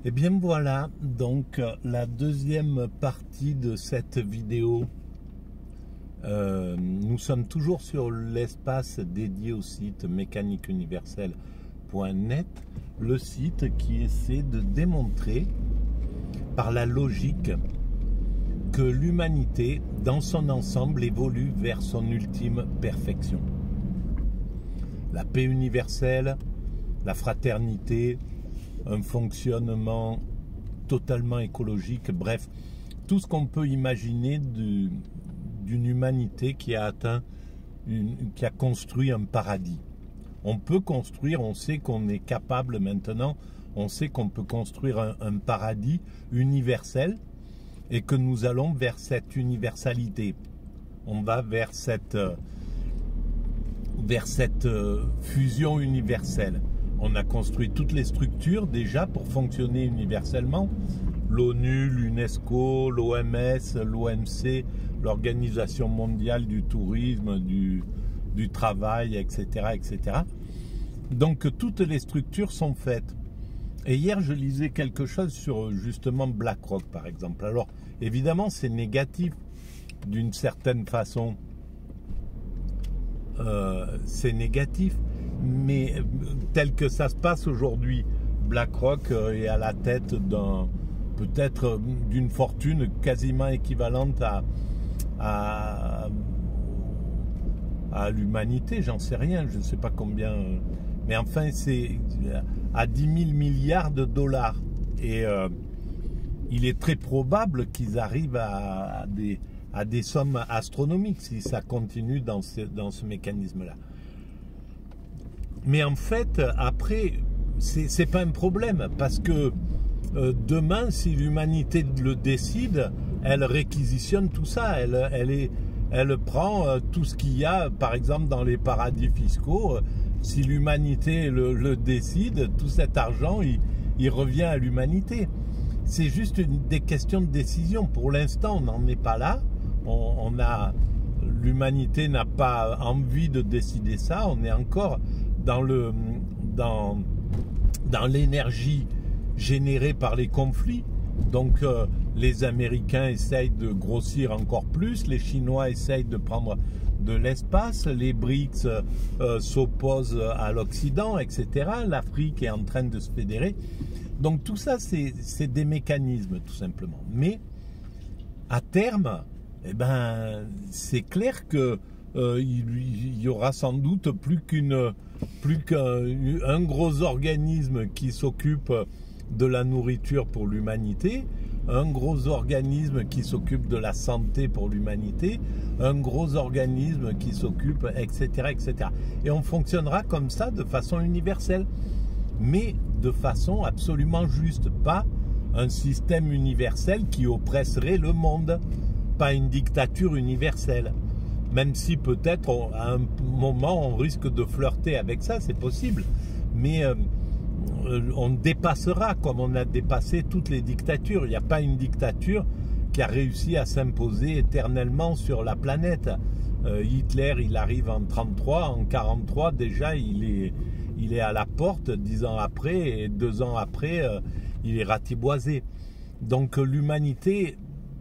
Et bien voilà, donc la deuxième partie de cette vidéo. Nous sommes toujours sur l'espace dédié au site mécaniqueuniverselle.net, le site qui essaie de démontrer par la logique que l'humanité, dans son ensemble, évolue vers son ultime perfection. La paix universelle, la fraternité, un fonctionnement totalement écologique, bref, tout ce qu'on peut imaginer d'une humanité qui a qui a construit un paradis. On peut construire, on sait qu'on est capable maintenant, on sait qu'on peut construire un paradis universel et que nous allons vers cette universalité. On va vers cette fusion universelle. On a construit toutes les structures déjà pour fonctionner universellement. L'ONU, l'UNESCO, l'OMS, l'OMC, l'Organisation mondiale du tourisme, du travail, etc., etc. Donc toutes les structures sont faites. Et hier, je lisais quelque chose sur justement BlackRock, par exemple. Alors, évidemment, c'est négatif d'une certaine façon. C'est négatif, mais tel que ça se passe aujourd'hui, BlackRock est à la tête peut-être d'une fortune quasiment équivalente à l'humanité, j'en sais rien, je ne sais pas combien, mais enfin c'est à 10 000 milliards de dollars. Et il est très probable qu'ils arrivent à des sommes astronomiques si ça continue dans ce mécanisme-là. Mais en fait, après, c'est pas un problème, parce que demain, si l'humanité le décide, elle réquisitionne tout ça, elle prend tout ce qu'il y a, par exemple dans les paradis fiscaux. Si l'humanité le décide, tout cet argent, il revient à l'humanité. C'est juste des questions de décision. Pour l'instant, on n'en est pas là. L'humanité n'a pas envie de décider ça. On est encore dans l'énergie générée par les conflits. Donc les Américains essayent de grossir encore plus, les Chinois essayent de prendre de l'espace, les BRICS s'opposent à l'Occident, etc. L'Afrique est en train de se fédérer. Donc tout ça, c'est des mécanismes, tout simplement. Mais à terme, eh ben, c'est clair que il y aura sans doute plus qu'un gros organisme qui s'occupe de la nourriture pour l'humanité, un gros organisme qui s'occupe de la santé pour l'humanité, un gros organisme qui s'occupe, etc., etc. Et on fonctionnera comme ça de façon universelle, mais de façon absolument juste, pas un système universel qui oppresserait le monde, pas une dictature universelle. Même si peut-être à un moment on risque de flirter avec ça, c'est possible, mais on dépassera comme on a dépassé toutes les dictatures. Il n'y a pas une dictature qui a réussi à s'imposer éternellement sur la planète. Hitler, il arrive en 1933, en 1943 déjà il est à la porte, 10 ans après, et 2 ans après il est ratiboisé. Donc l'humanité,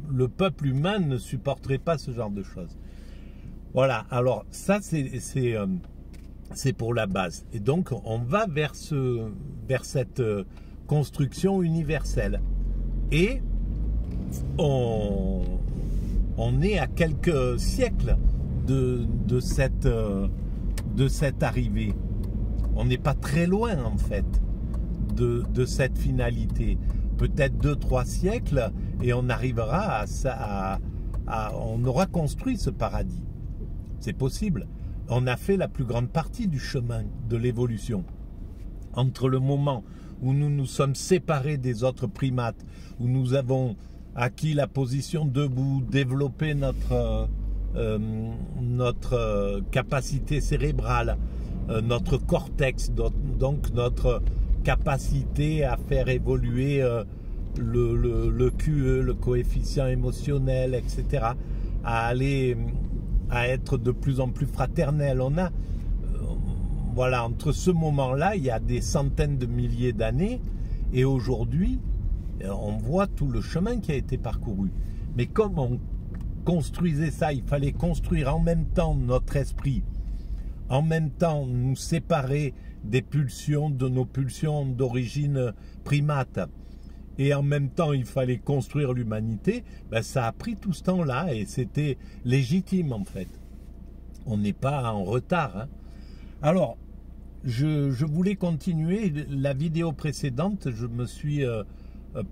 le peuple humain ne supporterait pas ce genre de choses. Voilà, alors ça c'est pour la base. Et donc on va vers cette construction universelle. Et on est à quelques siècles de cette arrivée. On n'est pas très loin en fait de cette finalité. Peut-être 2-3 siècles et on arrivera on aura construit ce paradis. C'est possible. On a fait la plus grande partie du chemin de l'évolution. Entre le moment où nous nous sommes séparés des autres primates, où nous avons acquis la position debout, développé notre capacité cérébrale, notre cortex, donc notre capacité à faire évoluer le QE, le coefficient émotionnel, etc., à être de plus en plus fraternel. Voilà, entre ce moment-là, il y a des centaines de milliers d'années, Et aujourd'hui, on voit tout le chemin qui a été parcouru. Mais comme on construisait ça, il fallait construire en même temps notre esprit, en même temps nous séparer des pulsions, de nos pulsions d'origine primate, et en même temps il fallait construire l'humanité, ben, ça a pris tout ce temps-là et c'était légitime en fait. On n'est pas en retard. Hein. Alors, je voulais continuer. La vidéo précédente, je me suis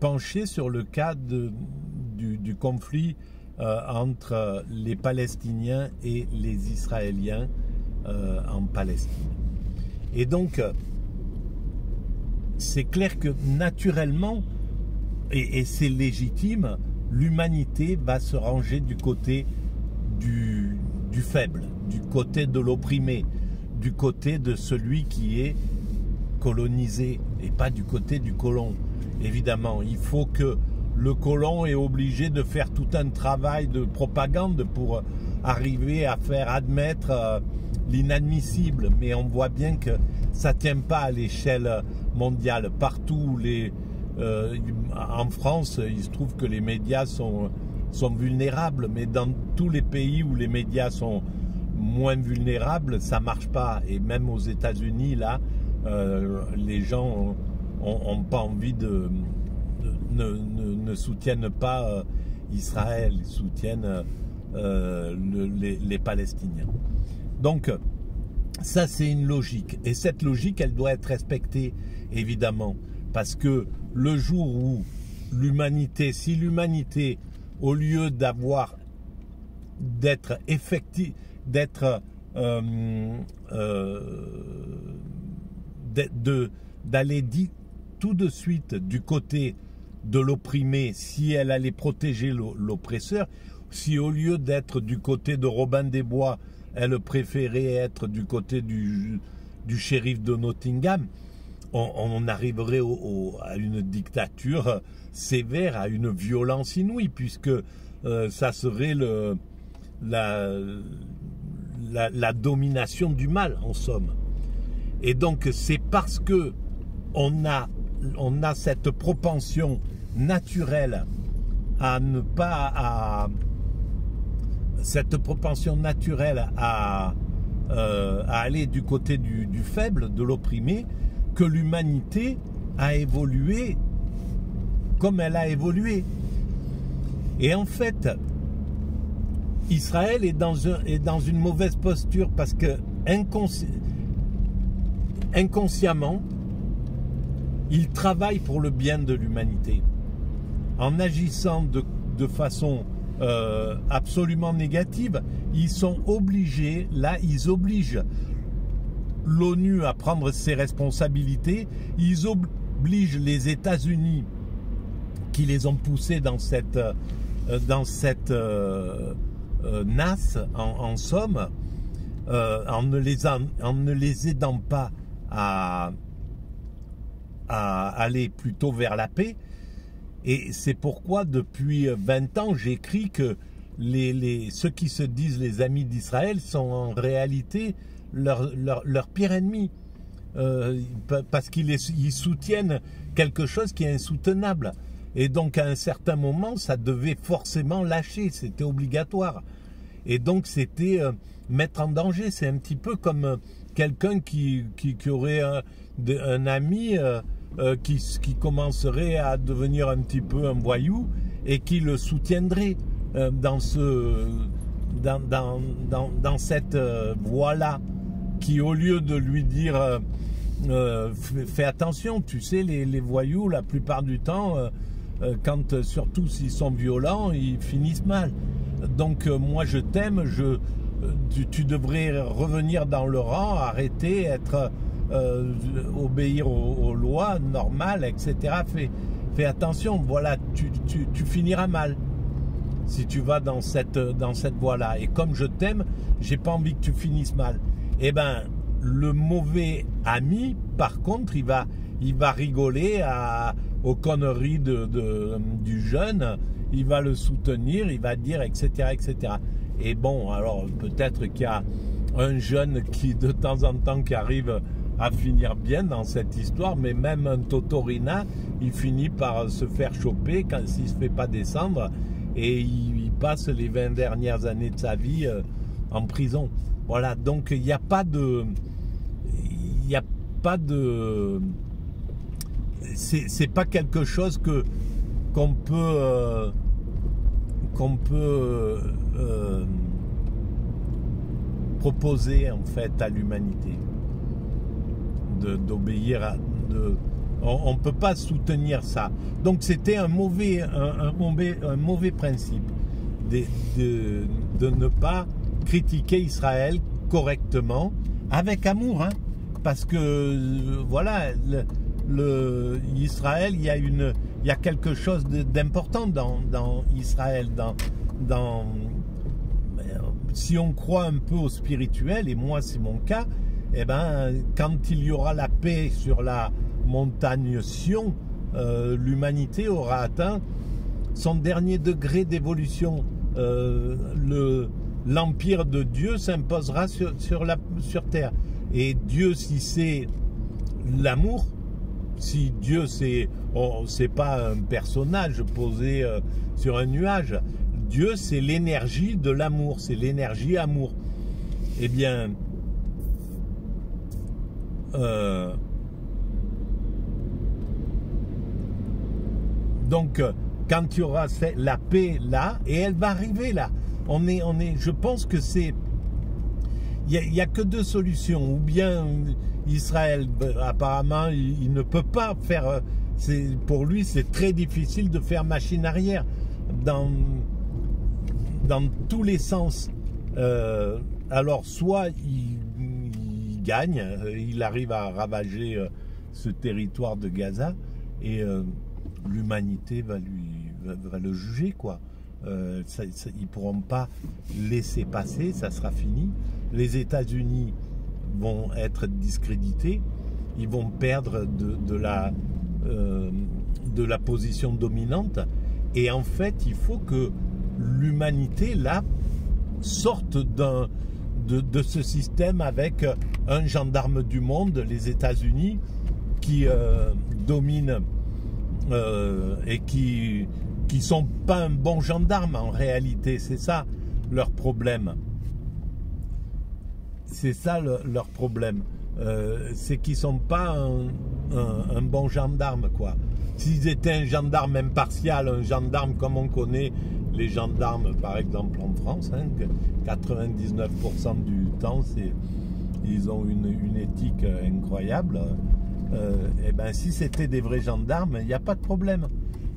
penché sur le cas du conflit entre les Palestiniens et les Israéliens en Palestine. Et donc, c'est clair que naturellement, et c'est légitime, l'humanité va se ranger du côté du faible, du côté de l'opprimé, du côté de celui qui est colonisé et pas du côté du colon. Évidemment, il faut que le colon est obligé de faire tout un travail de propagande pour arriver à faire admettre l'inadmissible. Mais on voit bien que ça ne tient pas à l'échelle mondiale. Partout, en France, il se trouve que les médias sont vulnérables, mais dans tous les pays où les médias sont moins vulnérables, ça ne marche pas. Et même aux États-Unis, là, les gens n'ont pas envie ne soutiennent pas Israël, ils soutiennent les Palestiniens. Donc, ça c'est une logique. Et cette logique, elle doit être respectée, évidemment. Parce que le jour où l'humanité, si l'humanité, au lieu d'être effective, d'aller tout de suite du côté de l'opprimé, si elle allait protéger l'oppresseur, si au lieu d'être du côté de Robin des Bois, elle préférait être du côté du shérif de Nottingham, on arriverait à une dictature sévère, à une violence inouïe, puisque ça serait la domination du mal, en somme. Et donc, c'est parce que on a cette propension naturelle à ne pas à aller du côté du faible, de l'opprimé, que l'humanité a évolué comme elle a évolué. Et en fait, Israël est dans une mauvaise posture parce que inconsciemment, il travaille pour le bien de l'humanité. En agissant de façon absolument négative, ils sont obligés, là, ils obligent l'ONU à prendre ses responsabilités, ils obligent les États-Unis qui les ont poussés dans cette nasse, en somme, en ne les aidant pas à aller plutôt vers la paix. Et c'est pourquoi depuis 20 ans j'écris que ceux qui se disent les amis d'Israël sont en réalité leur pire ennemi, parce qu'ils soutiennent quelque chose qui est insoutenable. Et donc à un certain moment ça devait forcément lâcher, c'était obligatoire. Et donc c'était mettre en danger. C'est un petit peu comme quelqu'un qui aurait un ami qui commencerait à devenir un petit peu un voyou et qui le soutiendrait dans cette voie-là, qui au lieu de lui dire fais attention, tu sais, les voyous la plupart du temps, surtout s'ils sont violents, ils finissent mal. Donc moi je t'aime, tu devrais revenir dans le rang, arrêter, obéir aux lois normales, etc. Fais attention, voilà, tu finiras mal si tu vas dans cette voie-là. Et comme je t'aime, j'ai pas envie que tu finisses mal. Eh ben, le mauvais ami, par contre, il va rigoler aux conneries du jeune, il va le soutenir, il va dire, etc., etc. Et bon, alors peut-être qu'il y a un jeune qui de temps en temps qui arrive à finir bien dans cette histoire, mais même un Totorina, il finit par se faire choper quand s'il ne se fait pas descendre, et il passe les 20 dernières années de sa vie en prison. Voilà, donc il n'y a pas de... c'est pas quelque chose qu'on peut proposer en fait à l'humanité d'obéir à... on ne peut pas soutenir ça. Donc c'était un mauvais principe de ne pas critiquer Israël correctement, avec amour, hein, parce que voilà, Israël, il y a quelque chose d'important dans Israël, si on croit un peu au spirituel, et moi c'est mon cas, eh ben, quand il y aura la paix sur la montagne Sion, l'humanité aura atteint son dernier degré d'évolution. L'empire de Dieu s'imposera sur terre. Et Dieu, si c'est l'amour, si Dieu c'est pas un personnage posé sur un nuage, Dieu c'est l'énergie de l'amour, c'est l'énergie amour. Eh bien, donc quand il y aura la paix là, et elle va arriver là, je pense que c'est, il n'y a que deux solutions. Ou bien Israël, apparemment, il ne peut pas faire, pour lui c'est très difficile de faire machine arrière dans tous les sens. Alors soit il gagne, il arrive à ravager ce territoire de Gaza, et l'humanité va le juger, quoi. Ils ne pourront pas laisser passer, ça sera fini. Les États-Unis vont être discrédités, ils vont perdre de la position dominante, et en fait il faut que l'humanité là sorte de ce système avec un gendarme du monde, les États-Unis, qui dominent et qui sont pas un bon gendarme en réalité. C'est ça leur problème. C'est ça leur problème. C'est qu'ils sont pas un bon gendarme, quoi. S'ils étaient un gendarme impartial, un gendarme comme on connaît les gendarmes, par exemple en France, hein, 99% du temps, ils ont une éthique incroyable. Et ben, si c'était des vrais gendarmes, il n'y a pas de problème.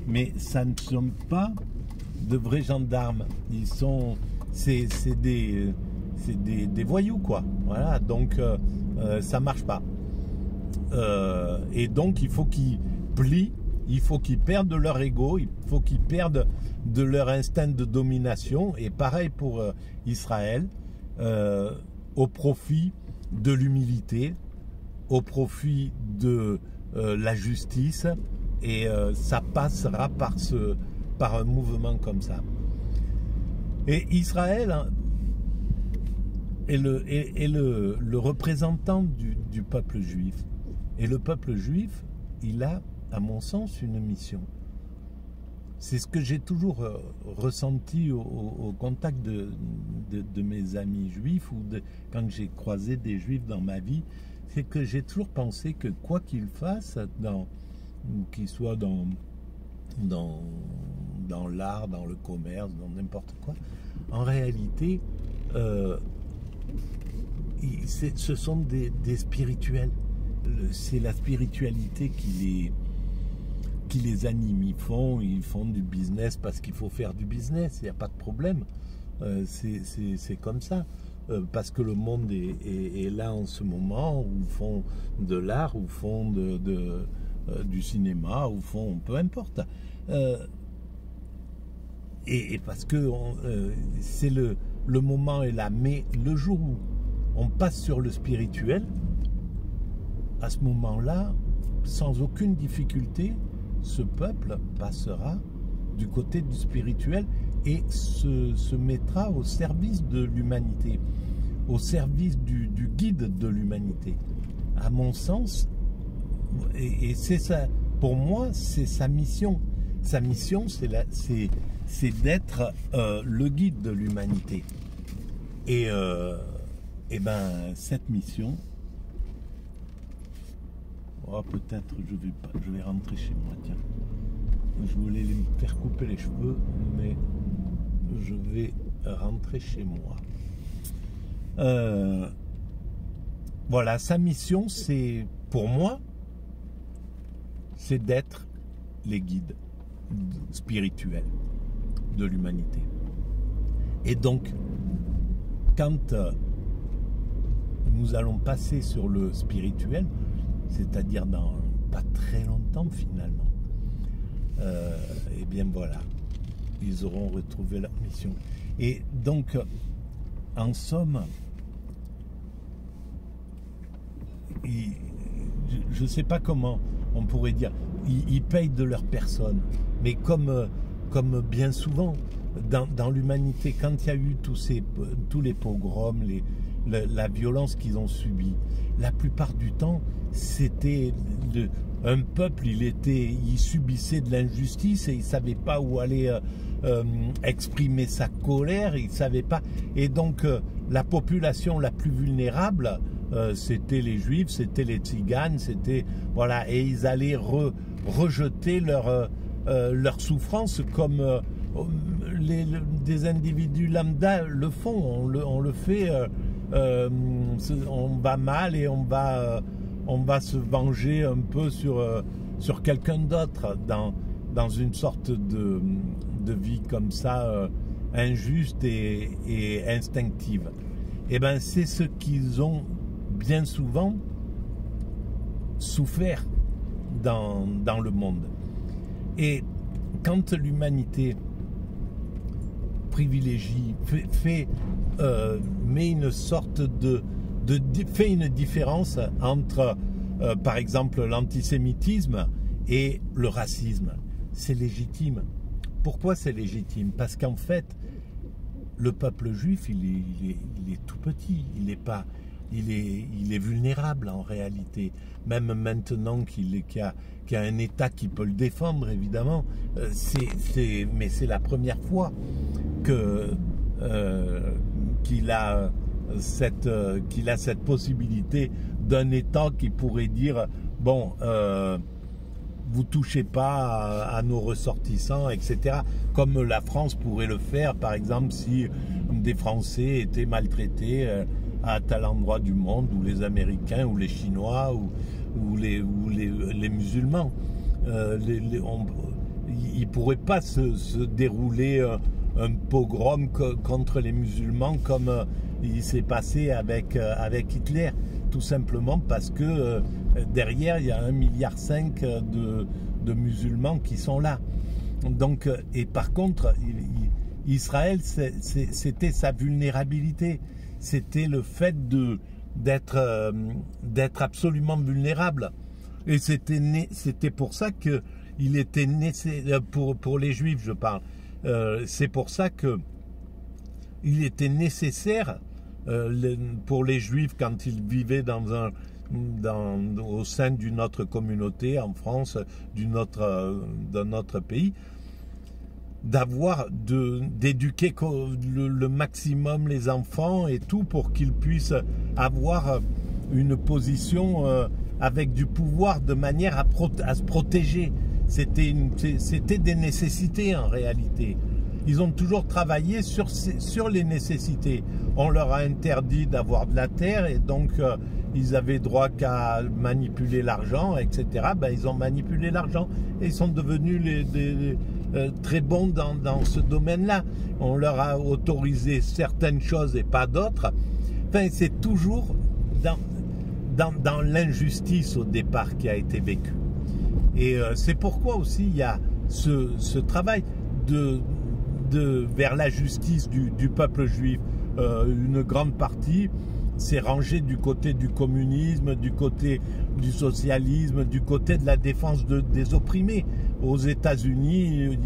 Mais ça ne sont pas de vrais gendarmes. C'est des voyous, quoi. Voilà, donc ça marche pas. Et donc il faut qu'ils plient, il faut qu'ils perdent de leur ego, il faut qu'ils perdent de leur instinct de domination. Et pareil pour Israël, au profit de l'humilité, au profit de la justice, et ça passera par un mouvement comme ça. Et Israël est le représentant du peuple juif. Et le peuple juif, il a, à mon sens, une mission. C'est ce que j'ai toujours ressenti au contact de mes amis juifs, ou quand j'ai croisé des juifs dans ma vie, c'est que j'ai toujours pensé que quoi qu'ils fassent, qu'ils soient dans l'art, dans le commerce, dans n'importe quoi, en réalité, ce sont des spirituels. C'est la spiritualité qui les anime. Ils font du business parce qu'il faut faire du business, il n'y a pas de problème. C'est comme ça. Parce que le monde est là en ce moment, où font de l'art, où font du cinéma, où font peu importe. Et parce que c'est le moment est là. Mais le jour où on passe sur le spirituel, à ce moment-là, sans aucune difficulté, ce peuple passera du côté du spirituel et se mettra au service de l'humanité, au service du guide de l'humanité. à mon sens, et c'est ça, pour moi, c'est sa mission. Sa mission, c'est d'être le guide de l'humanité. Et ben, cette mission, oh, peut-être je vais rentrer chez moi, tiens. Je voulais me faire couper les cheveux, mais je vais rentrer chez moi. Voilà, sa mission, c'est, pour moi, c'est d'être les guides spirituels de l'humanité. Et donc, quand nous allons passer sur le spirituel, c'est-à-dire dans pas très longtemps finalement, et bien voilà, ils auront retrouvé leur mission. Et donc, en somme, je ne sais pas comment on pourrait dire, ils payent de leur personne, mais comme bien souvent dans l'humanité, quand il y a eu tous les pogroms, la violence qu'ils ont subie, la plupart du temps, c'était un peuple, il subissait de l'injustice et il ne savait pas où aller exprimer sa colère, il ne savait pas. Et donc, la population la plus vulnérable, c'était les Juifs, c'était les Tziganes, voilà, et ils allaient rejeter leur souffrance comme des individus lambda le font. On le fait, on va mal et on va se venger un peu sur quelqu'un d'autre dans une sorte de vie comme ça, injuste et instinctive. Et ben c'est ce qu'ils ont bien souvent souffert dans le monde. Et quand l'humanité privilégie, met une sorte fait une différence entre, par exemple, l'antisémitisme et le racisme, c'est légitime. Pourquoi c'est légitime? Parce qu'en fait, le peuple juif, il est tout petit, il est vulnérable en réalité. Même maintenant qu'il y a un État qui peut le défendre, évidemment, mais c'est la première fois qu'il a cette possibilité d'un État qui pourrait dire bon, vous touchez pas à nos ressortissants, etc. Comme la France pourrait le faire, par exemple, si des Français étaient maltraités à tel endroit du monde, ou les Américains, ou les Chinois, ou les musulmans. Il ne pourrait pas se dérouler un pogrom contre les musulmans comme il s'est passé avec Hitler, tout simplement parce que derrière il y a 1,5 milliard de musulmans qui sont là. Donc, et par contre, Israël, c'était sa vulnérabilité, c'était le fait d'être absolument vulnérable. Et c'était pour ça que il était nécessaire, pour les Juifs je parle, c'est pour ça que il était nécessaire pour les Juifs, quand ils vivaient au sein d'une autre communauté en France, d'un autre pays, d'éduquer le maximum les enfants et tout, pour qu'ils puissent avoir une position avec du pouvoir, de manière à se protéger. C'était des nécessités en réalité. Ils ont toujours travaillé sur les nécessités. On leur a interdit d'avoir de la terre, et donc ils avaient droit qu'à manipuler l'argent, etc. Ben, ils ont manipulé l'argent et ils sont devenus très bons dans ce domaine-là. On leur a autorisé certaines choses et pas d'autres. Enfin, c'est toujours dans l'injustice au départ qui a été vécue. Et c'est pourquoi aussi il y a ce travail vers la justice du peuple juif. Une grande partie s'est rangée du côté du communisme, du côté du socialisme, du côté de la défense des opprimés. Aux États-Unis,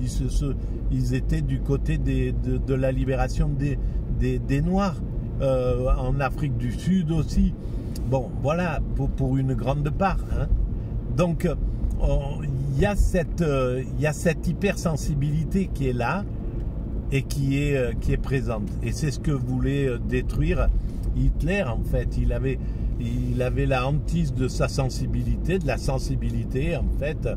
ils étaient du côté de la libération des Noirs. En Afrique du Sud aussi. Bon, voilà, pour une grande part. Hein. Donc, il y a cette hypersensibilité qui est là et qui est présente. Et c'est ce que voulait détruire Hitler, en fait. Il avait la hantise de sa sensibilité, de la sensibilité, en fait,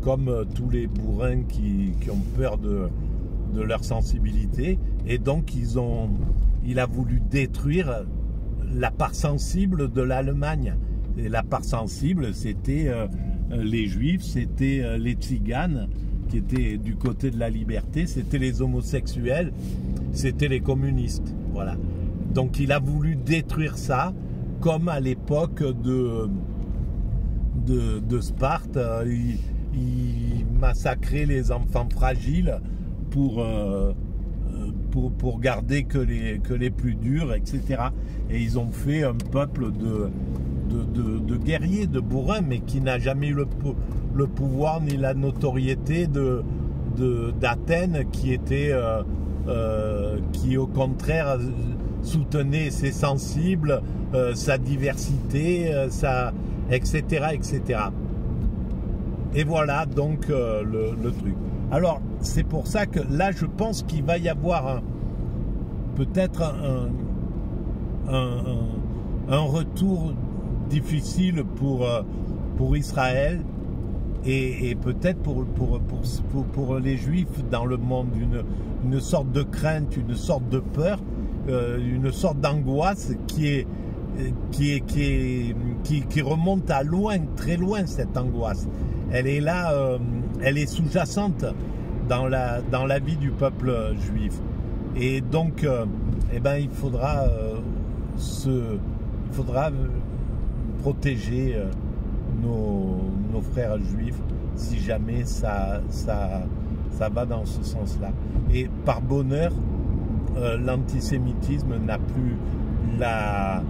comme tous les bourrins qui ont peur de leur sensibilité. Et donc, il a voulu détruire la part sensible de l'Allemagne. Et la part sensible, c'était les Juifs, c'était les Tziganes, qui étaient du côté de la liberté, c'était les homosexuels, c'était les communistes. Voilà. Donc il a voulu détruire ça, comme à l'époque de Sparte. Il massacrait les enfants fragiles pour garder que les plus durs, etc. Et ils ont fait un peuple de guerriers, de bourrins, mais qui n'a jamais eu le pouvoir ni la notoriété d'Athènes, qui au contraire soutenait ses sensibles, sa diversité, etc., etc. Et voilà donc le truc. Alors, c'est pour ça que là, je pense qu'il va y avoir peut-être un retour difficile pour Israël et peut-être pour les Juifs dans le monde, une sorte de crainte, une sorte de peur, une sorte d'angoisse qui remonte à loin, très loin, cette angoisse. Elle est là, elle est sous-jacente dans la vie du peuple juif. Et donc, il faudra protéger nos frères juifs si jamais ça va dans ce sens-là. Et par bonheur, l'antisémitisme n'a plus la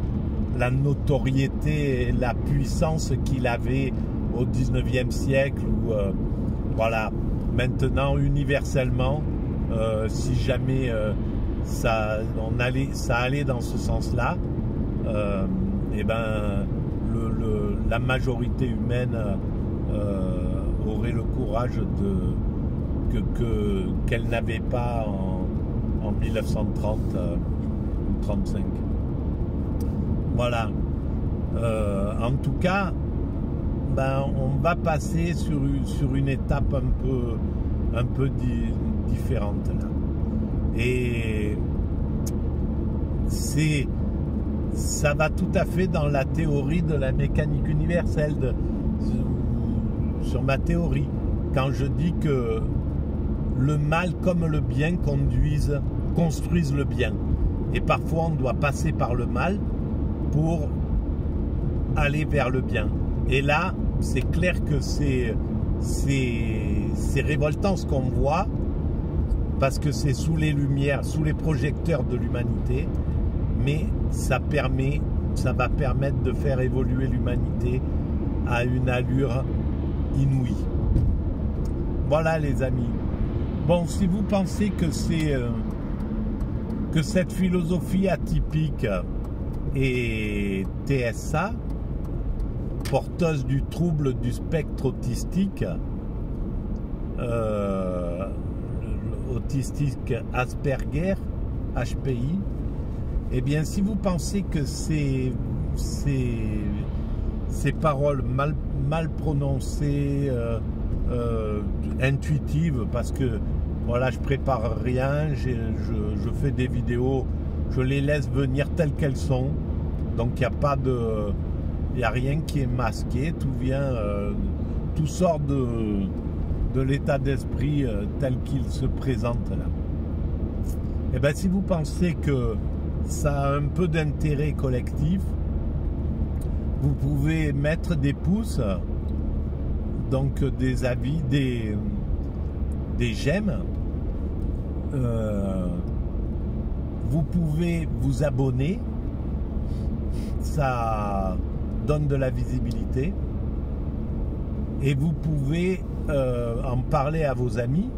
notoriété et la puissance qu'il avait au 19e siècle, où voilà, maintenant universellement, si jamais ça allait dans ce sens-là, la majorité humaine aurait le courage qu'elle n'avait pas en 1930 ou 1935. Voilà. En tout cas, on va passer sur une étape un peu différente là. Et ça va tout à fait dans la théorie de la mécanique universelle, sur ma théorie, quand je dis que le mal comme le bien construisent le bien. Et parfois on doit passer par le mal pour aller vers le bien. Et là, c'est clair que c'est révoltant ce qu'on voit, parce que c'est sous les lumières, sous les projecteurs de l'humanité, mais ça va permettre de faire évoluer l'humanité à une allure inouïe. Voilà les amis. Bon, si vous pensez que cette philosophie atypique est TSA, porteuse du trouble du spectre autistique, autistique Asperger, HPI, eh bien si vous pensez que ces paroles mal prononcées, intuitives, parce que voilà, je prépare rien, je fais des vidéos, je les laisse venir telles qu'elles sont, donc il n'y a rien qui est masqué, tout sort de l'état d'esprit tel qu'il se présente là. Et bien si vous pensez que ça a un peu d'intérêt collectif, vous pouvez mettre des pouces, donc des avis, des j'aime. Vous pouvez vous abonner, ça donne de la visibilité, et vous pouvez en parler à vos amis,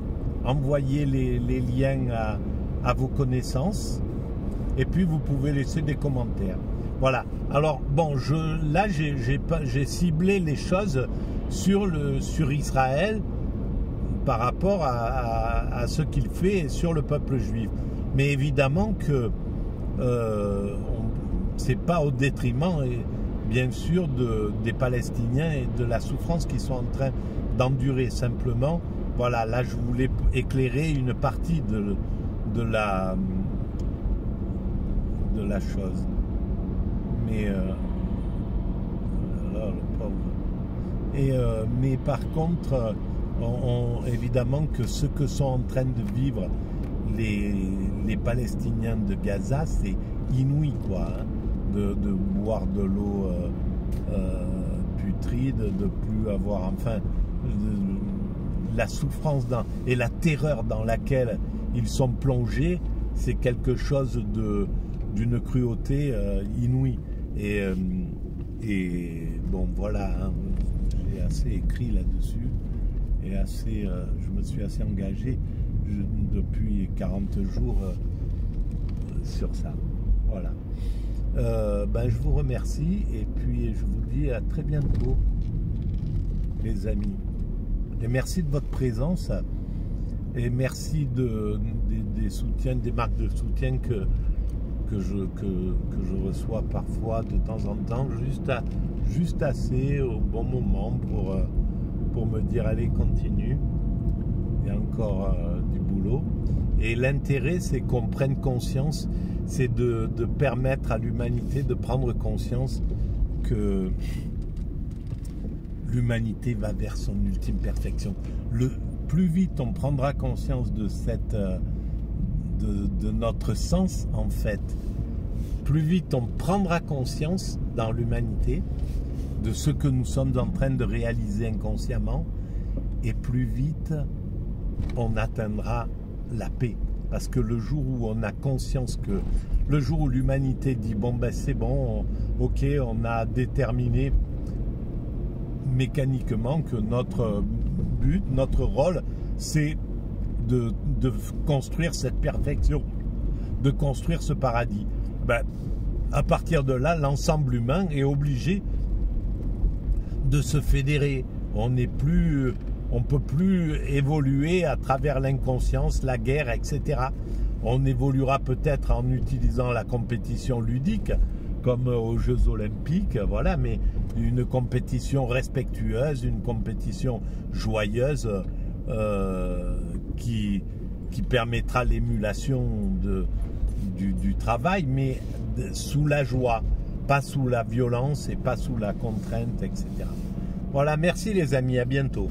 envoyer les liens à vos connaissances, et puis vous pouvez laisser des commentaires. Voilà. Alors bon, là j'ai ciblé les choses sur Israël par rapport à ce qu'il fait sur le peuple juif. Mais évidemment que c'est pas au détriment, et bien sûr, des Palestiniens et de la souffrance qu'ils sont en train d'endurer. Simplement, voilà, là je voulais éclairer une partie de la chose. Mais alors, le pauvre. Mais par contre, évidemment que ce que sont en train de vivre les Palestiniens de Gaza, c'est inouï, quoi, hein, de boire de l'eau putride, de plus avoir, enfin, la souffrance et la terreur dans laquelle ils sont plongés, c'est quelque chose d'une cruauté inouïe. Et bon, voilà, hein, j'ai assez écrit là-dessus et je me suis assez engagé depuis 40 jours sur ça. Voilà. Je vous remercie et puis je vous dis à très bientôt, les amis. Et merci de votre présence et merci des soutiens, des marques de soutien que je reçois parfois de temps en temps, juste assez au bon moment pour me dire allez, continue, il y a encore du boulot. Et l'intérêt, c'est qu'on prenne conscience, c'est de permettre à l'humanité de prendre conscience que l'humanité va vers son ultime perfection. Plus vite on prendra conscience de notre sens, en fait, plus vite on prendra conscience dans l'humanité de ce que nous sommes en train de réaliser inconsciemment, et plus vite on atteindra la paix. Parce que le jour où on a conscience le jour où l'humanité dit bon ben c'est bon, ok, on a déterminé mécaniquement que notre but, notre rôle, c'est de construire cette perfection, de construire ce paradis. Ben, à partir de là, l'ensemble humain est obligé de se fédérer. On peut plus évoluer à travers l'inconscience, la guerre, etc. On évoluera peut-être en utilisant la compétition ludique, comme aux Jeux Olympiques, voilà, mais une compétition respectueuse, une compétition joyeuse qui permettra l'émulation du travail, mais sous la joie, pas sous la violence et pas sous la contrainte, etc. Voilà, merci les amis, à bientôt.